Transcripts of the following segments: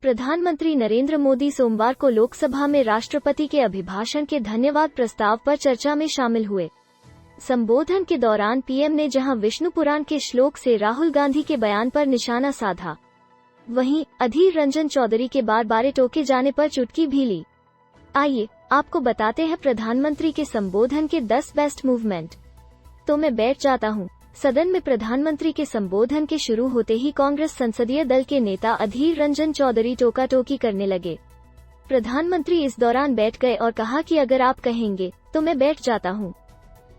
प्रधानमंत्री नरेंद्र मोदी सोमवार को लोकसभा में राष्ट्रपति के अभिभाषण के धन्यवाद प्रस्ताव पर चर्चा में शामिल हुए। संबोधन के दौरान पीएम ने जहां विष्णु पुराण के श्लोक से राहुल गांधी के बयान पर निशाना साधा, वहीं अधीर रंजन चौधरी के बार बार टोके जाने पर चुटकी भी ली। आइए आपको बताते हैं प्रधानमंत्री के संबोधन के 10 बेस्ट मूवमेंट। तो मैं बैठ जाता हूँ। सदन में प्रधानमंत्री के संबोधन के शुरू होते ही कांग्रेस संसदीय दल के नेता अधीर रंजन चौधरी टोका टोकी करने लगे। प्रधानमंत्री इस दौरान बैठ गए और कहा कि अगर आप कहेंगे तो मैं बैठ जाता हूँ।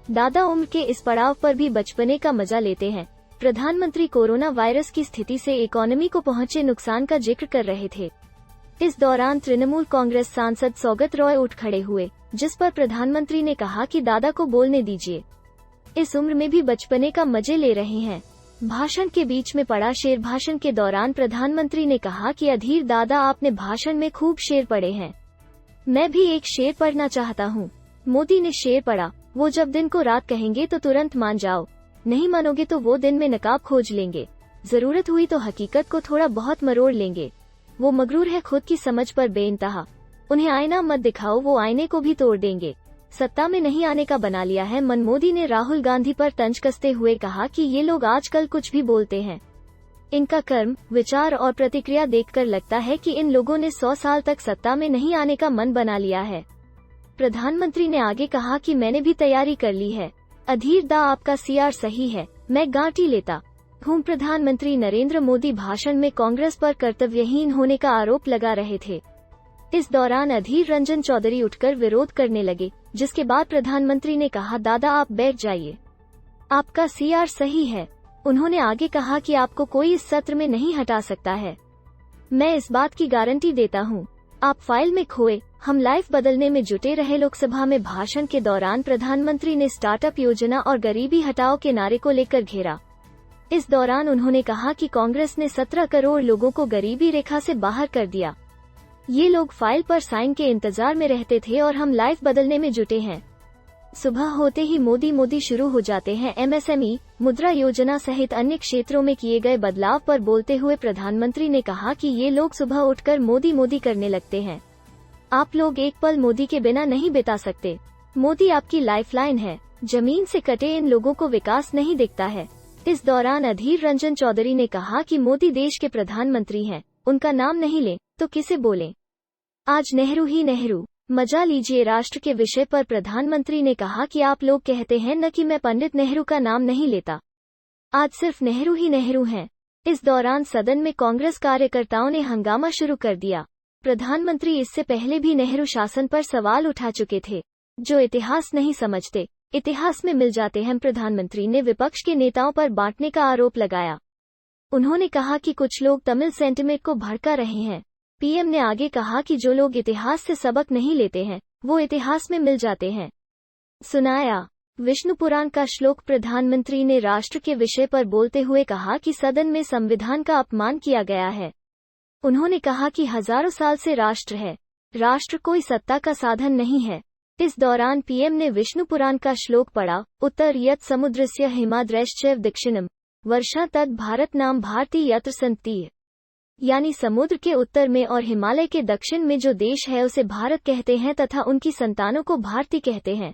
दादा उम्र के इस पड़ाव पर भी बचपने का मजा लेते हैं। प्रधानमंत्री कोरोना वायरस की स्थिति से इकोनॉमी को पहुंचे नुकसान का जिक्र कर रहे थे। इस दौरान तृणमूल कांग्रेस सांसद सौगत रॉय उठ खड़े हुए, जिस पर प्रधानमंत्री ने कहा कि दादा को बोलने दीजिए, इस उम्र में भी बचपने का मजे ले रहे हैं। भाषण के बीच में पढ़ा शेर। भाषण के दौरान प्रधानमंत्री ने कहा कि अधीर दादा, आपने भाषण में खूब शेर पढ़े हैं, मैं भी एक शेर पढ़ना चाहता हूँ। मोदी ने शेर पढ़ा, वो जब दिन को रात कहेंगे तो तुरंत मान जाओ, नहीं मानोगे तो वो दिन में नकाब खोज लेंगे, जरूरत हुई तो हकीकत को थोड़ा बहुत मरोड़ लेंगे। वो मगरूर है खुद की समझ पर बेइंतहा, उन्हें आईना मत दिखाओ, वो आईने को भी तोड़ देंगे। सत्ता में नहीं आने का बना लिया है मन। मोदी ने राहुल गांधी पर तंज कसते हुए कहा कि ये लोग आजकल कुछ भी बोलते हैं, इनका कर्म, विचार और प्रतिक्रिया देखकर लगता है कि इन लोगों ने 100 साल तक सत्ता में नहीं आने का मन बना लिया है। प्रधानमंत्री ने आगे कहा कि मैंने भी तैयारी कर ली है। अधीर दा, आपका सीआर सही है, मैं गांठी लेता हूँ। प्रधानमंत्री नरेंद्र मोदी भाषण में कांग्रेस पर कर्तव्यहीन होने का आरोप लगा रहे थे। इस दौरान अधीर रंजन चौधरी उठकर विरोध करने लगे, जिसके बाद प्रधानमंत्री ने कहा, दादा आप बैठ जाइए, आपका सीआर सही है। उन्होंने आगे कहा कि आपको कोई इस सत्र में नहीं हटा सकता है, मैं इस बात की गारंटी देता हूँ। आप फाइल में खोए, हम लाइफ बदलने में जुटे रहे। लोकसभा में भाषण के दौरान प्रधानमंत्री ने स्टार्टअप योजना और गरीबी हटाओ के नारे को लेकर घेरा। इस दौरान उन्होंने कहा कि कांग्रेस ने 17 करोड़ लोगों को गरीबी रेखा से बाहर कर दिया। ये लोग फाइल पर साइन के इंतजार में रहते थे और हम लाइफ बदलने में जुटे हैं। सुबह होते ही मोदी मोदी शुरू हो जाते हैं। एमएसएमई, मुद्रा योजना सहित अन्य क्षेत्रों में किए गए बदलाव पर बोलते हुए प्रधानमंत्री ने कहा कि ये लोग सुबह उठकर मोदी मोदी करने लगते हैं। आप लोग एक पल मोदी के बिना नहीं बिता सकते। मोदी आपकी लाइफलाइन है, जमीन से कटे इन लोगों को विकास नहीं दिखता है। इस दौरान अधीर रंजन चौधरी ने कहा कि मोदी देश के प्रधानमंत्री हैं, उनका नाम नहीं ले तो किसे बोलें। आज नेहरू ही नेहरू, मजा लीजिए। राष्ट्र के विषय पर प्रधानमंत्री ने कहा कि आप लोग कहते हैं न कि मैं पंडित नेहरू का नाम नहीं लेता, आज सिर्फ नेहरू ही नेहरू हैं। इस दौरान सदन में कांग्रेस कार्यकर्ताओं ने हंगामा शुरू कर दिया। प्रधानमंत्री इससे पहले भी नेहरू शासन पर सवाल उठा चुके थे। जो इतिहास नहीं समझते, इतिहास में मिल जाते हैं। प्रधानमंत्री ने विपक्ष के नेताओं पर बांटने का आरोप लगाया। उन्होंने कहा कि कुछ लोग तमिल सेंटिमेंट को भड़का रहे हैं। पीएम ने आगे कहा कि जो लोग इतिहास से सबक नहीं लेते हैं, वो इतिहास में मिल जाते हैं। सुनाया विष्णु पुराण का श्लोक। प्रधानमंत्री ने राष्ट्र के विषय पर बोलते हुए कहा कि सदन में संविधान का अपमान किया गया है। उन्होंने कहा कि हजारों साल से राष्ट्र है, राष्ट्र कोई सत्ता का साधन नहीं है। इस दौरान पीएम ने विष्णु पुराण का श्लोक पढ़ा। उत्तर यत् समुद्रस्य हिमाद्रैश्च दक्षिणम वर्षा तद भारत नाम भारती यत्र सन्ति, यानी समुद्र के उत्तर में और हिमालय के दक्षिण में जो देश है उसे भारत कहते हैं तथा उनकी संतानों को भारती कहते हैं।